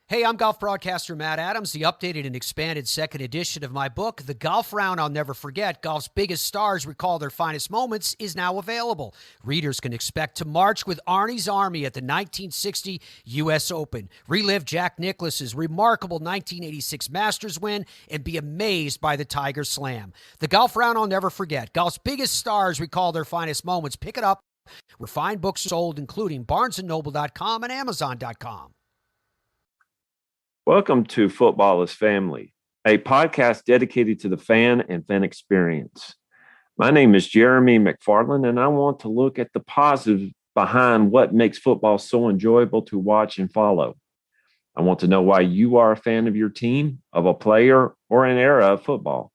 Hey, I'm golf broadcaster Matt Adams. The updated and expanded second edition of my book, The Golf Round I'll Never Forget, Golf's Biggest Stars Recall Their Finest Moments, is now available. Readers can expect to march with Arnie's Army at the 1960 U.S. Open, relive Jack Nicklaus's remarkable 1986 Masters win, and be amazed by the Tiger Slam. The Golf Round I'll Never Forget, Golf's Biggest Stars Recall Their Finest Moments. Pick it up where fine books are sold, including BarnesandNoble.com and Amazon.com. Welcome to Football is Family, a podcast dedicated to the fan and fan experience. My name is Jeremy McFarland, and I want to look at the positive behind what makes football so enjoyable to watch and follow. I want to know why you are a fan of your team, of a player, or an era of football.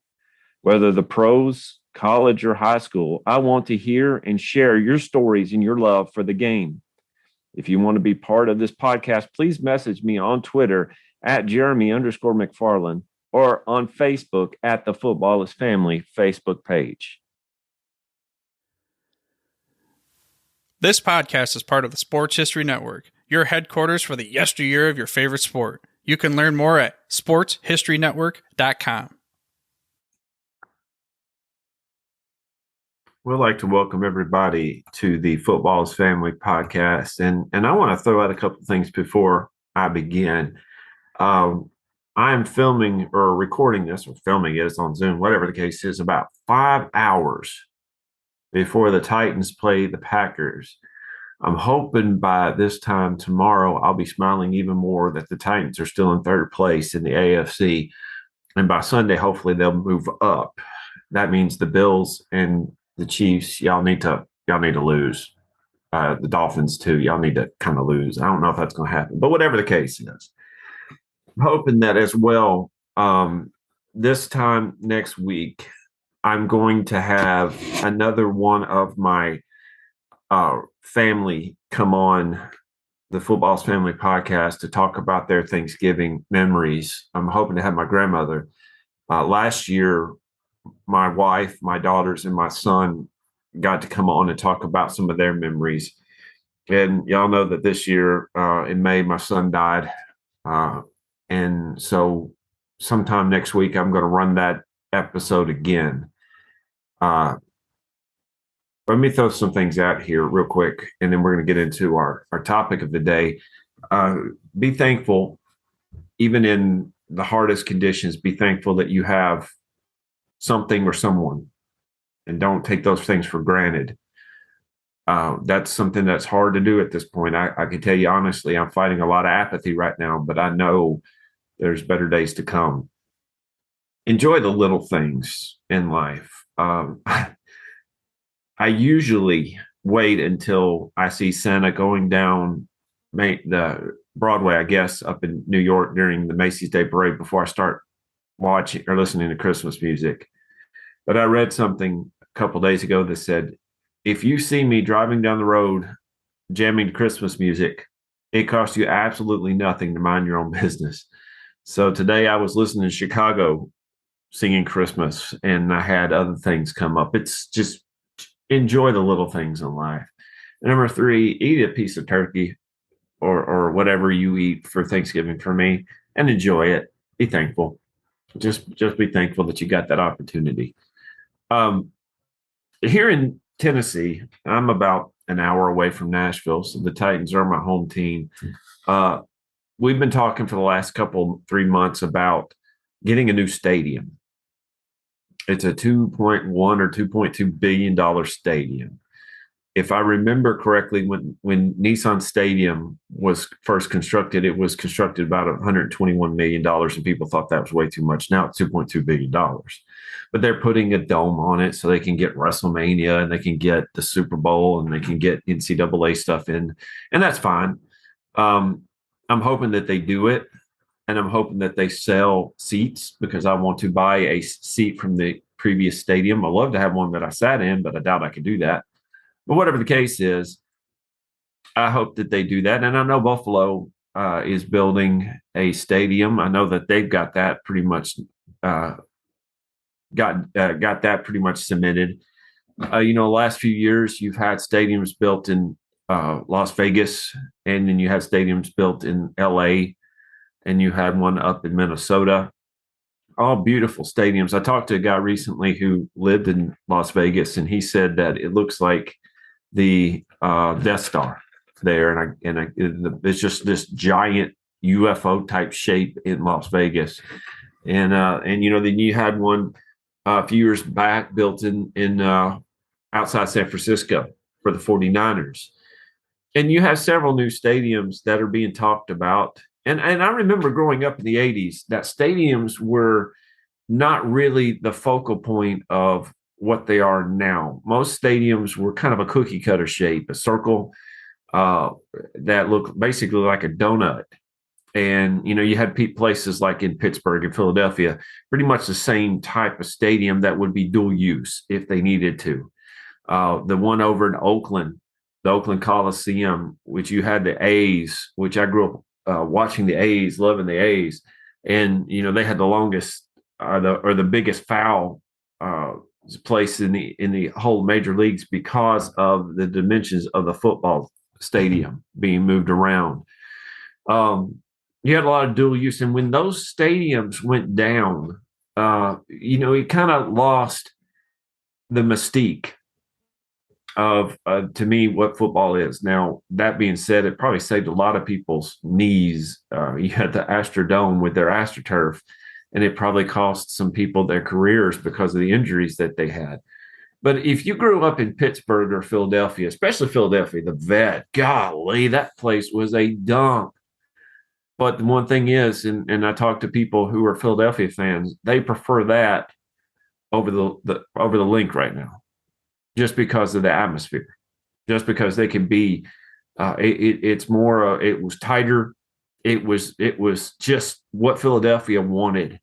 Whether the pros, college, or high school, I want to hear and share your stories and your love for the game. If you want to be part of this podcast, please message me on Twitter at Jeremy_McFarland or on Facebook at the Football is Family Facebook page. This podcast is part of the Sports History Network, your headquarters for the yesteryear of your favorite sport. You can learn more at sportshistorynetwork.com. We'd like to welcome everybody to the Football is Family podcast. And I want to throw out a couple of things before I begin. I'm filming or recording this or filming it. It's on Zoom, whatever the case is, about 5 hours before the Titans play the Packers. I'm hoping by this time tomorrow, I'll be smiling even more that the Titans are still in third place in the AFC. And by Sunday, hopefully they'll move up. That means the Bills and the Chiefs, y'all need to lose. The Dolphins too, y'all need to kind of lose. I don't know if that's going to happen, but whatever the case is, I'm hoping that as well. This time next week, I'm going to have another one of my family come on the Football's Family podcast to talk about their Thanksgiving memories. I'm hoping to have my grandmother. Last year, my wife, my daughters, and my son got to come on and talk about some of their memories. And y'all know that this year in May, my son died. And so sometime next week, I'm going to run that episode again. Let me throw some things out here real quick, and then we're going to get into our topic of the day. Be thankful, even in the hardest conditions, be thankful that you have something or someone, and don't take those things for granted. That's something that's hard to do at this point. I can tell you honestly, I'm fighting a lot of apathy right now, but I know there's better days to come. Enjoy the little things in life. I usually wait until I see Santa going down the Broadway, I guess, up in New York during the Macy's Day Parade before I start watching or listening to Christmas music. But I read something a couple of days ago that said, if you see me driving down the road jamming to Christmas music, it costs you absolutely nothing to mind your own business. So today I was listening to Chicago singing Christmas, and I had other things come up. It's just enjoy the little things in life. And number 3, eat a piece of turkey or whatever you eat for Thanksgiving for me, and enjoy it. Be thankful. Just be thankful that you got that opportunity. Here in Tennessee, I'm about an hour away from Nashville, so the Titans are my home team. We've been talking for the last 3 months about getting a new stadium. It's a $2.1 or $2.2 billion stadium. If I remember correctly, when Nissan Stadium was first constructed, it was constructed about $121 million, and people thought that was way too much. Now it's $2.2 billion. But they're putting a dome on it so they can get WrestleMania, and they can get the Super Bowl, and they can get NCAA stuff in, and that's fine. I'm hoping that they do it, and I'm hoping that they sell seats because I want to buy a seat from the previous stadium. I'd love to have one that I sat in, but I doubt I could do that. But whatever the case is, I hope that they do that. And I know Buffalo is building a stadium. I know that they've got that pretty much got that pretty much cemented. Last few years you've had stadiums built in Las Vegas, and then you had stadiums built in LA. and you had one up in Minnesota. All beautiful stadiums. I talked to a guy recently who lived in Las Vegas, and he said that it looks like the Death Star there, it's just this giant UFO type shape in Las Vegas, and then you had one a few years back built in outside San Francisco for the 49ers. And you have several new stadiums that are being talked about. And I remember growing up in the 80s that stadiums were not really the focal point of what they are now. Most stadiums were kind of a cookie cutter shape, a circle that looked basically like a donut. And, you had places like in Pittsburgh and Philadelphia, pretty much the same type of stadium that would be dual use if they needed to. The one over in Oakland, the Oakland Coliseum, which you had the A's, which I grew up watching the A's, loving the A's. And, they had the longest or the biggest foul place in the whole major leagues because of the dimensions of the football stadium being moved around. You had a lot of dual use. And when those stadiums went down, it kind of lost the mystique of, to me, what football is. Now, that being said, it probably saved a lot of people's knees. You had the Astrodome with their AstroTurf, and it probably cost some people their careers because of the injuries that they had. But if you grew up in Pittsburgh or Philadelphia, especially Philadelphia, the Vet, golly, that place was a dump. But the one thing is, and I talk to people who are Philadelphia fans, they prefer that over the Link right now, just because of the atmosphere, just because they can be. It's more. It was tighter. It was just what Philadelphia wanted.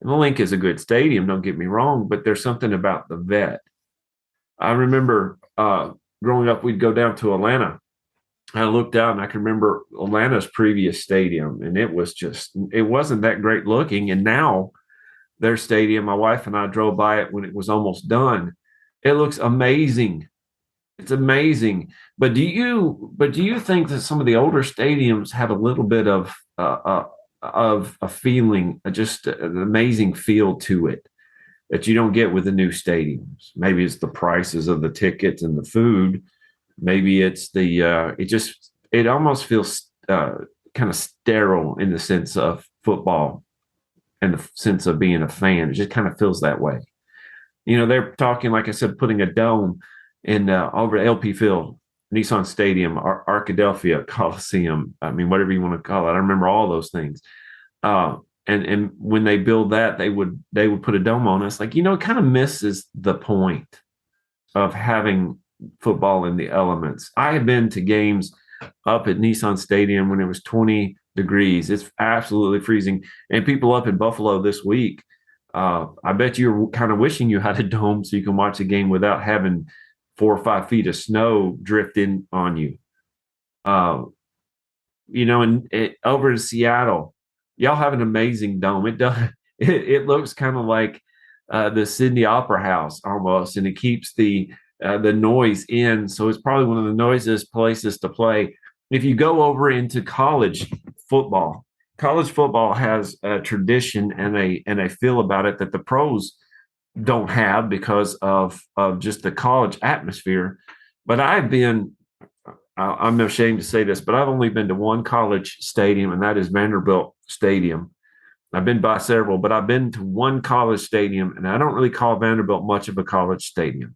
And the Link is a good stadium. Don't get me wrong, but there's something about the Vet. I remember growing up, we'd go down to Atlanta. I looked out and I can remember Atlanta's previous stadium, and it wasn't that great looking. And now their stadium, my wife and I drove by it when it was almost done. It looks amazing. It's amazing. But do you think that some of the older stadiums have a little bit of a feeling, just an amazing feel to it that you don't get with the new stadiums? Maybe it's the prices of the tickets and the food. Maybe it's it almost feels kind of sterile in the sense of football and the sense of being a fan. It just kind of feels that way. They're talking, like I said, putting a dome in over LP Field, Nissan Stadium, Arkadelphia Coliseum. I mean, whatever you want to call it. I remember all those things. And when they build that, they would put a dome on us. Like, it kind of misses the point of having football in the elements. I have been to games up at Nissan Stadium when it was 20 degrees. It's absolutely freezing. And people up in Buffalo this week, I bet you're kind of wishing you had a dome so you can watch a game without having 4 or 5 feet of snow drift in on you. And over in Seattle, y'all have an amazing dome. It does. It looks kind of like the Sydney Opera House almost, and it keeps the noise in. So it's probably one of the noisiest places to play. If you go over into college football has a tradition and a feel about it that the pros don't have because of just the college atmosphere. But I'm ashamed to say this, but I've only been to one college stadium, and that is Vanderbilt Stadium. I've been by several, but I've been to one college stadium, and I don't really call Vanderbilt much of a college stadium.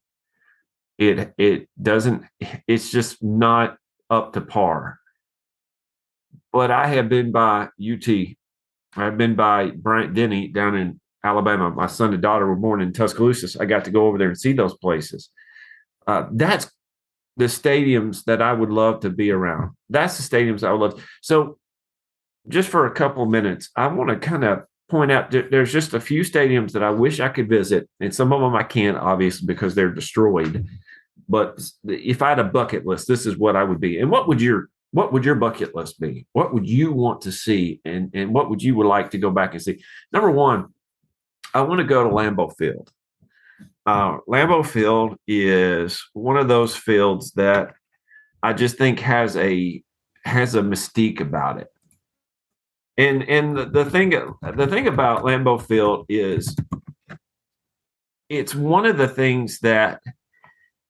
It's just not up to par. But I have been by UT. I've been by Bryant Denny down in Alabama. My son and daughter were born in Tuscaloosa. So I got to go over there and see those places. That's the stadiums that I would love to be around. That's the stadiums I would love. So just for a couple of minutes, I want to kind of point out there's just a few stadiums that I wish I could visit. And some of them I can't, obviously, because they're destroyed. But if I had a bucket list, this is what I would be. And what would your bucket list be? What would you want to see? And what would you like to go back and see? Number one, I want to go to Lambeau Field. Lambeau Field is one of those fields that I just think has a mystique about it. And the thing about Lambeau Field is it's one of the things that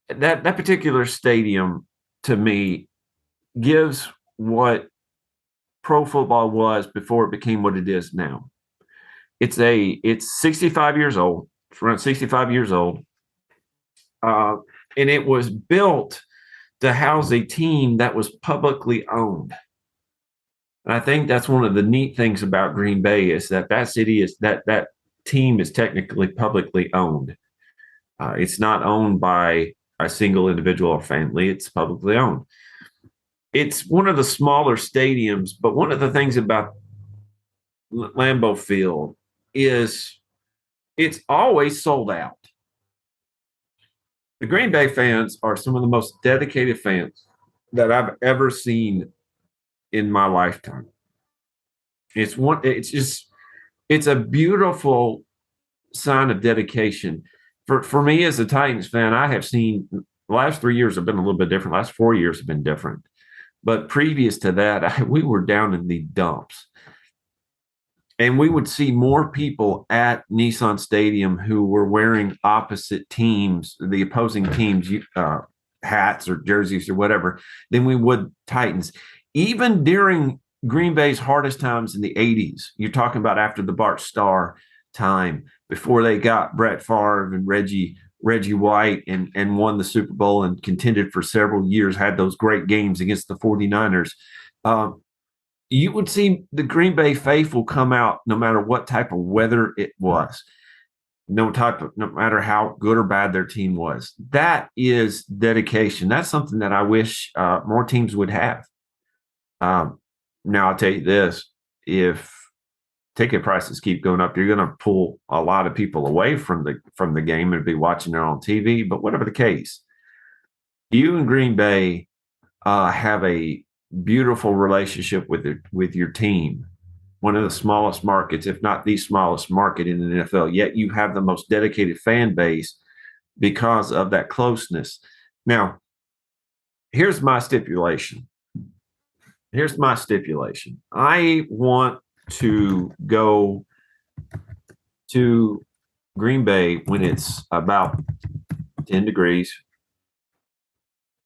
particular stadium to me gives what pro football was before it became what it is now. It's 65 years old. It's around 65 years old. And it was built to house a team that was publicly owned. And I think that's one of the neat things about Green Bay is that city is that team is technically publicly owned. It's not owned by a single individual or family. It's publicly owned. It's one of the smaller stadiums, but one of the things about Lambeau Field is it's always sold out. The Green Bay fans are some of the most dedicated fans that I've ever seen in my lifetime. It's a beautiful sign of dedication. For me as a Titans fan, I have seen the last 3 years have been a little bit different. Last 4 years have been different. But previous to that, we were down in the dumps. And we would see more people at Nissan Stadium who were wearing opposite teams, the opposing teams' hats or jerseys or whatever, than we would Titans. Even during Green Bay's hardest times in the 80s, you're talking about after the Bart Starr time, before they got Brett Favre and Reggie White and won the Super Bowl and contended for several years, had those great games against the 49ers. You would see the Green Bay faithful come out no matter what type of weather it was, no matter how good or bad their team was. That is dedication. That's something that I wish more teams would have. Now, I'll tell you this, if ticket prices keep going up, you're going to pull a lot of people away from the game and be watching it on TV. But whatever the case, you and Green Bay have a beautiful relationship with your team. One of the smallest markets, if not the smallest market in the NFL, yet you have the most dedicated fan base because of that closeness. Now, here's my stipulation. I want to go to Green Bay when it's about 10 degrees.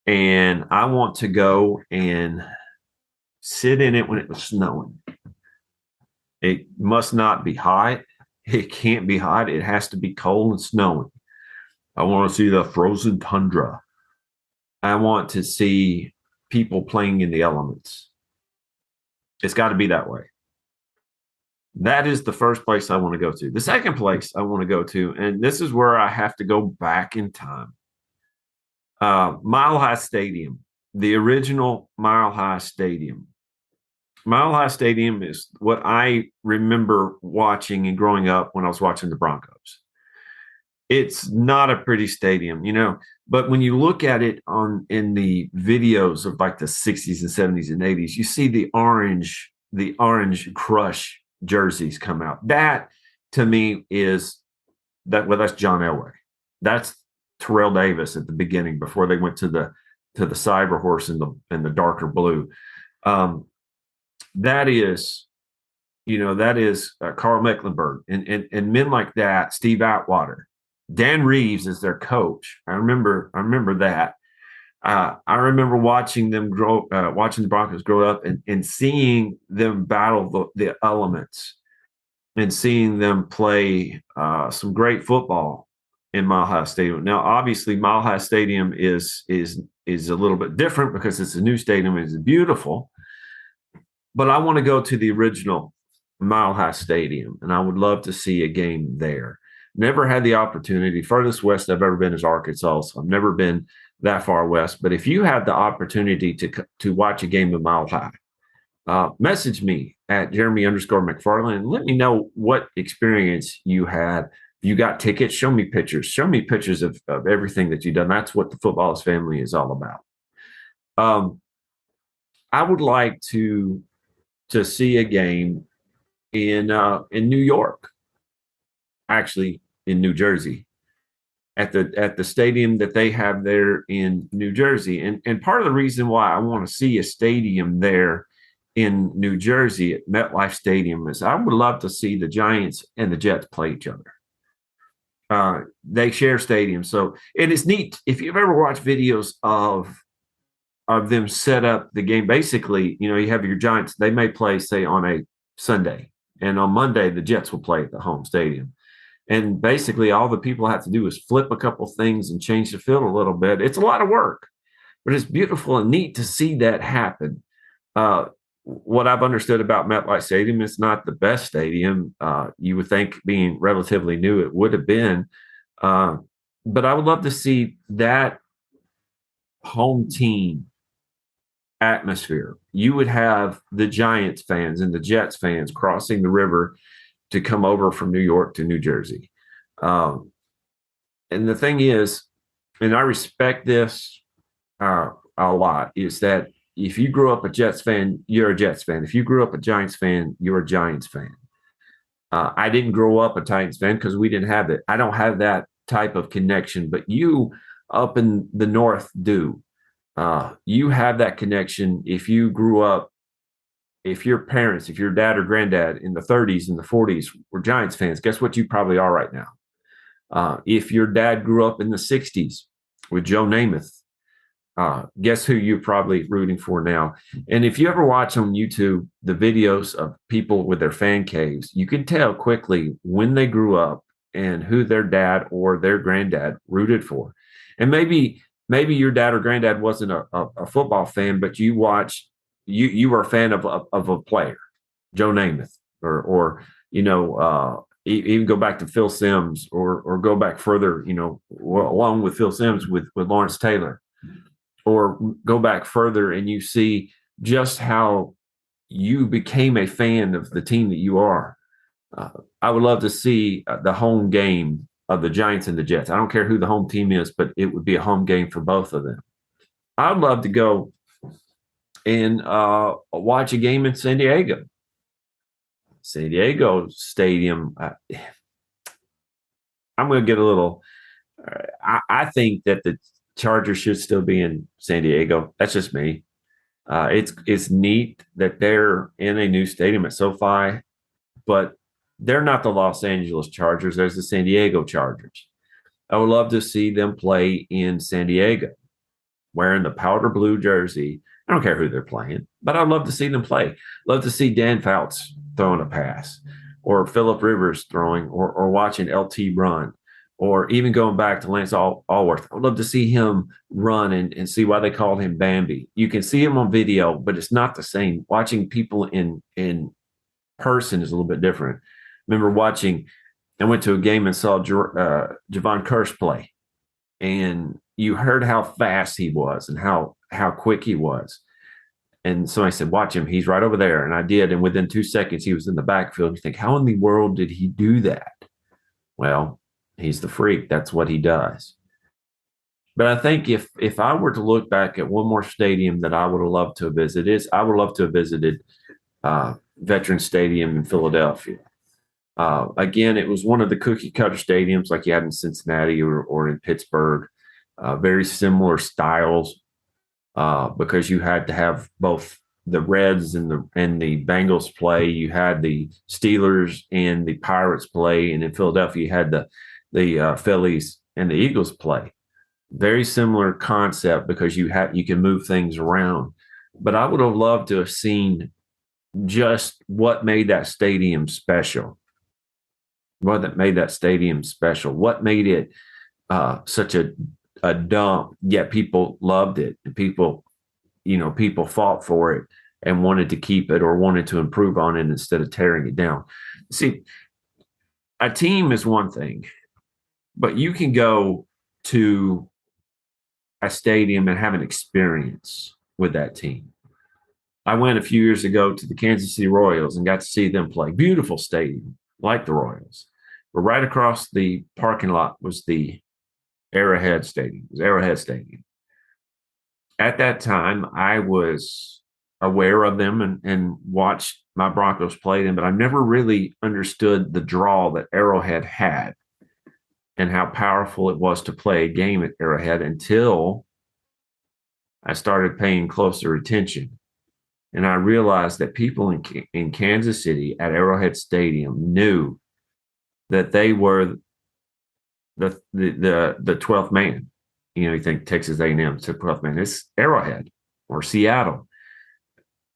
And I want to go and sit in it when it was snowing. It must not be hot. It can't be hot. It has to be cold and snowing. I want to see the frozen tundra. I want to see people playing in the elements. It's got to be that way. That is the first place I want to go to. The second place I want to go to, and this is where I have to go back in time. Mile High Stadium, the original Mile High Stadium. Mile High Stadium is what I remember watching and growing up when I was watching the Broncos. It's not a pretty stadium, but when you look at it in the videos of like the 60s and 70s and 80s, you see the orange crush jerseys come out. That to me is that's John Elway. That's Terrell Davis at the beginning before they went to the Cyber Horse in the darker blue. That is Carl Mecklenburg and men like that. Steve Atwater, Dan Reeves is their coach. I remember that. I remember watching the Broncos grow up and seeing them battle the elements and seeing them play some great football in Mile High Stadium. Now, obviously, Mile High Stadium is a little bit different because it's a new stadium. It's beautiful, but I want to go to the original Mile High Stadium, and I would love to see a game there. Never had the opportunity. Furthest west I've ever been is Arkansas, so I've never been that far west. But if you have the opportunity to watch a game of Mile High, message me at Jeremy_McFarland and let me know what experience you had. You got tickets, show me pictures. Show me pictures of everything that you've done. That's what the Footballers family is all about. I would like to see a game in New York, actually in New Jersey, at the stadium that they have there in New Jersey. And part of the reason why I want to see a stadium there in New Jersey at MetLife Stadium is I would love to see the Giants and the Jets play each other. They share stadiums, so it is neat. If you've ever watched videos of them set up the game, basically, you have your Giants. They may play, say, on a Sunday, and on Monday the Jets will play at the home stadium. And basically, all the people have to do is flip a couple things and change the field a little bit. It's a lot of work, but it's beautiful and neat to see that happen. What I've understood about MetLife Stadium, it's not the best stadium. You would think, being relatively new, it would have been. But I would love to see that home team atmosphere. You would have the Giants fans and the Jets fans crossing the river to come over from New York to New Jersey. And the thing is, and I respect this a lot, is that if you grew up a Jets fan, you're a Jets fan. If you grew up a Giants fan, you're a Giants fan. I didn't grow up a Titans fan because we didn't have it. I don't have that type of connection, but you up in the North do. You have that connection. If you grew up, if your parents, if your dad or granddad in the 30s and the 40s were Giants fans, guess what you probably are right now? If your dad grew up in the 60s with Joe Namath, guess who you're probably rooting for now? And if you ever watch on YouTube the videos of people with their fan caves, you can tell quickly when they grew up and who their dad or their granddad rooted for. And maybe your dad or granddad wasn't a football fan, but you were a fan of a player, Joe Namath, or even go back to Phil Simms, or go back further, along with Phil Simms with Lawrence Taylor. Or go back further and you see just how you became a fan of the team that you are. I would love to see the home game of the Giants and the Jets. I don't care who the home team is, but it would be a home game for both of them. I'd love to go and watch a game in San Diego. San Diego Stadium. I'm going to get a little. I think that the Chargers should still be in San Diego. That's just me. It's neat that they're in a new stadium at SoFi, but they're not the Los Angeles Chargers. There's the San Diego Chargers. I would love to see them play in San Diego, wearing the powder blue jersey. I don't care who they're playing, but I'd love to see them play. Love to see Dan Fouts throwing a pass, or Phillip Rivers throwing, or watching LT run. Or even going back to Lance Allworth. I would love to see him run and see why they called him Bambi. You can see him on video, but it's not the same. Watching people in person is a little bit different. Remember I went to a game and saw Javon Curse play. And you heard how fast he was and how quick he was. And somebody said, watch him. He's right over there. And I did. And within 2 seconds, he was in the backfield. You think, how in the world did he do that? Well, he's the freak. That's what he does. But I think if I were to look back at one more stadium that I would have loved to have visited, I would love to have visited Veterans Stadium in Philadelphia. Again, it was one of the cookie cutter stadiums like you had in Cincinnati or in Pittsburgh. Very similar styles because you had to have both the Reds and the Bengals play. You had the Steelers and the Pirates play, and in Philadelphia you had the Phillies and the Eagles play. Very similar concept because you can move things around. But I would have loved to have seen just what made that stadium special. What made it such a dump, yet people loved it. And people fought for it and wanted to keep it or wanted to improve on it instead of tearing it down. See, a team is one thing. But you can go to a stadium and have an experience with that team. I went a few years ago to the Kansas City Royals and got to see them play. Beautiful stadium, like the Royals. But right across the parking lot was the Arrowhead Stadium. It was Arrowhead Stadium. At that time, I was aware of them and watched my Broncos play them, but I never really understood the draw that Arrowhead had and how powerful it was to play a game at Arrowhead until I started paying closer attention. And I realized that people in Kansas City at Arrowhead Stadium knew that they were the 12th man. You think Texas A&M to 12th man. It's Arrowhead or Seattle.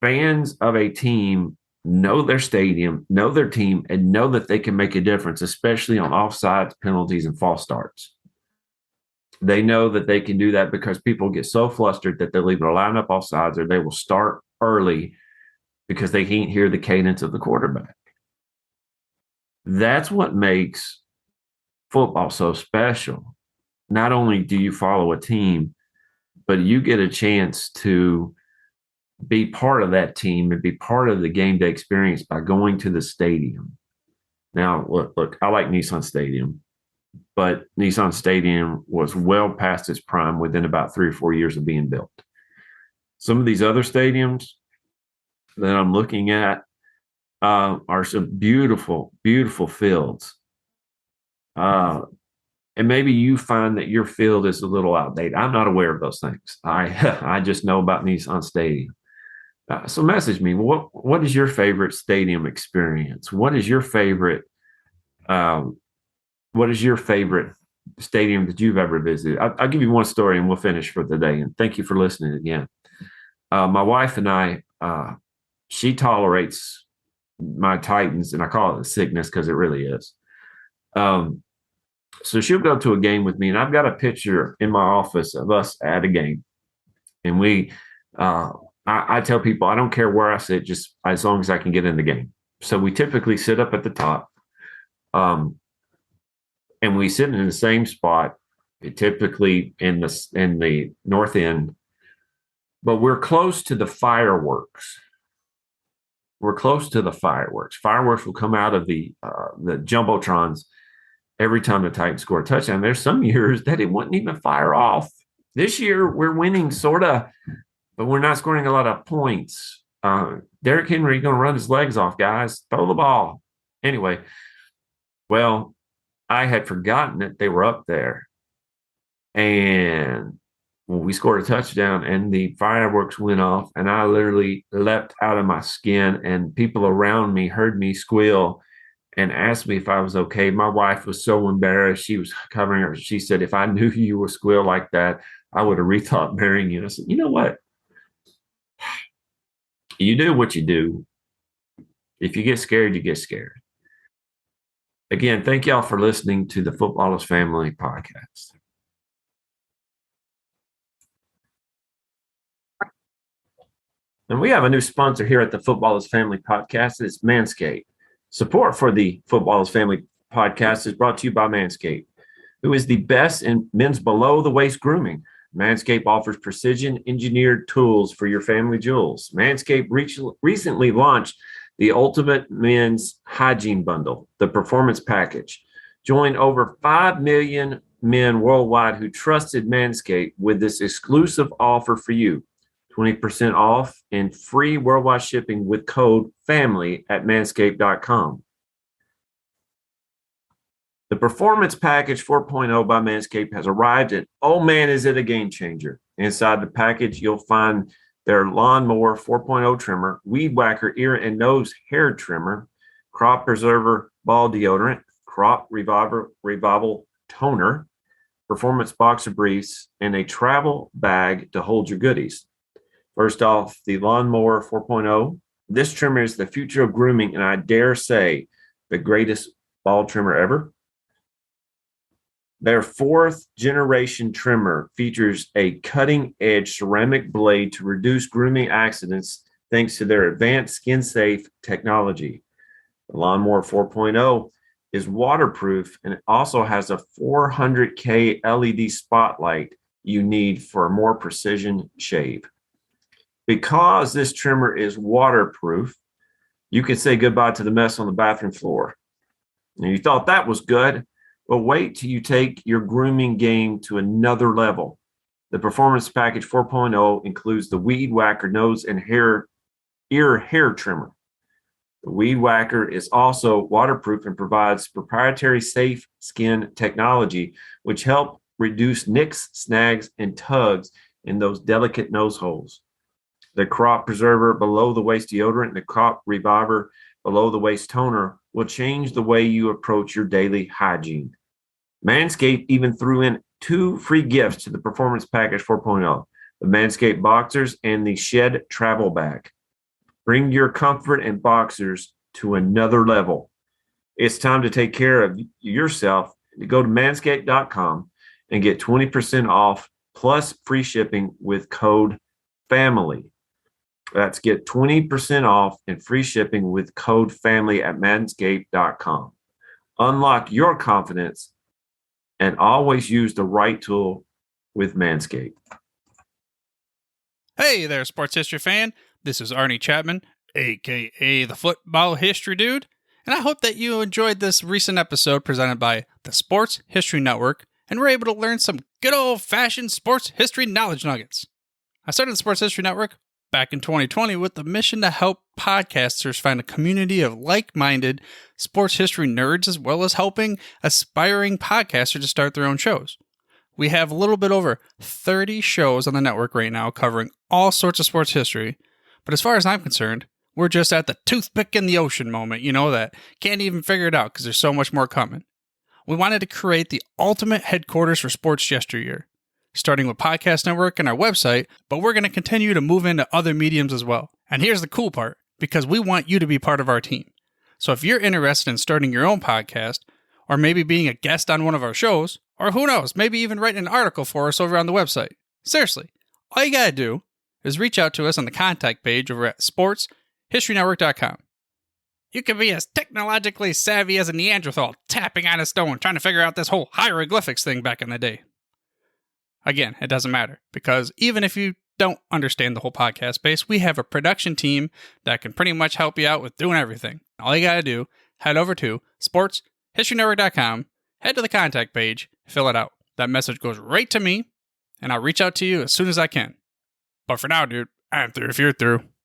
Fans of a team know their stadium, know their team, and know that they can make a difference, especially on offsides, penalties, and false starts. They know that they can do that because people get so flustered that they'll either line up offsides or they will start early because they can't hear the cadence of the quarterback. That's what makes football so special. Not only do you follow a team, but you get a chance to be part of that team and be part of the game day experience by going to the stadium. Now, look, I like Nissan Stadium, but Nissan Stadium was well past its prime within about 3 or 4 years of being built. Some of these other stadiums that I'm looking at are some beautiful, beautiful fields. And maybe you find that your field is a little outdated. I'm not aware of those things. I just know about Nissan Stadium. So message me. What is your favorite stadium experience? What is your favorite stadium that you've ever visited? I'll give you one story and we'll finish for the day. And thank you for listening again. My wife and I, she tolerates my Titans, and I call it a sickness because it really is. So she'll go to a game with me, and I've got a picture in my office of us at a game. And I tell people, I don't care where I sit, just as long as I can get in the game. So we typically sit up at the top, and we sit in the same spot, typically in the north end, but we're close to the fireworks. We're close to the fireworks. Fireworks will come out of the jumbotrons every time the Titans score a touchdown. There's some years that it wouldn't even fire off. This year we're winning, sort of, but we're not scoring a lot of points. Derrick Henry going to run his legs off, guys. Throw the ball. Anyway, well, I had forgotten that they were up there. And we scored a touchdown and the fireworks went off, and I literally leapt out of my skin, and people around me heard me squeal and asked me if I was okay. My wife was so embarrassed. She was covering her. She said, if I knew you would squeal like that, I would have rethought marrying you. And I said, you know what? You do what you do. If you get scared, you get scared. Again, thank y'all for listening to the Footballers Family Podcast. And we have a new sponsor here at the Footballers Family Podcast. It's Manscaped. Support for the Footballers Family Podcast is brought to you by Manscaped, who is the best in men's below-the-waist grooming. Manscaped offers precision-engineered tools for your family jewels. Manscaped recently launched the Ultimate Men's Hygiene Bundle, the Performance Package. Join over 5 million men worldwide who trusted Manscaped with this exclusive offer for you. 20% off and free worldwide shipping with code FAMILY at manscaped.com. The Performance Package 4.0 by Manscaped has arrived, and oh man, is it a game changer. Inside the package, you'll find their Lawnmower 4.0 trimmer, Weed Whacker ear and nose hair trimmer, Crop Preserver ball deodorant, Crop Revival toner, Performance boxer briefs, and a travel bag to hold your goodies. First off, the Lawnmower 4.0. This trimmer is the future of grooming, and I dare say the greatest ball trimmer ever. Their 4th generation trimmer features a cutting-edge ceramic blade to reduce grooming accidents thanks to their advanced skin-safe technology. The Lawnmower 4.0 is waterproof, and it also has a 400K LED spotlight you need for a more precision shave. Because this trimmer is waterproof, you can say goodbye to the mess on the bathroom floor. And you thought that was good, but wait till you take your grooming game to another level. The Performance Package 4.0 includes the Weed Whacker nose and ear hair trimmer. The Weed Whacker is also waterproof and provides proprietary safe skin technology, which help reduce nicks, snags, and tugs in those delicate nose holes. The Crop Preserver Below the Waist deodorant and the Crop Reviver Below the Waist toner will change the way you approach your daily hygiene. Manscaped even threw in 2 free gifts to the Performance Package 4.0, the Manscaped Boxers and the Shed Travel Bag. Bring your comfort and boxers to another level. It's time to take care of yourself. Go to manscaped.com and get 20% off plus free shipping with code FAMILY. That's get 20% off and free shipping with code FAMILY at manscaped.com. Unlock your confidence and always use the right tool with Manscaped. Hey there, sports history fan. This is Arnie Chapman, a.k.a. the Football History Dude, and I hope that you enjoyed this recent episode presented by the Sports History Network and were able to learn some good old-fashioned sports history knowledge nuggets. I started the Sports History Network back in 2020 with the mission to help podcasters find a community of like-minded sports history nerds, as well as helping aspiring podcasters to start their own shows. We have a little bit over 30 shows on the network right now covering all sorts of sports history, but as far as I'm concerned, we're just at the toothpick in the ocean moment, that can't even figure it out because there's so much more coming. We wanted to create the ultimate headquarters for sports yesteryear, starting with Podcast Network and our website, but we're going to continue to move into other mediums as well. And here's the cool part, because we want you to be part of our team. So if you're interested in starting your own podcast, or maybe being a guest on one of our shows, or who knows, maybe even writing an article for us over on the website. Seriously, all you gotta do is reach out to us on the contact page over at sportshistorynetwork.com. You can be as technologically savvy as a Neanderthal tapping on a stone trying to figure out this whole hieroglyphics thing back in the day. Again, it doesn't matter, because even if you don't understand the whole podcast space, we have a production team that can pretty much help you out with doing everything. All you gotta do, head over to sportshistorynetwork.com, head to the contact page, fill it out. That message goes right to me, and I'll reach out to you as soon as I can. But for now, dude, I'm through if you're through.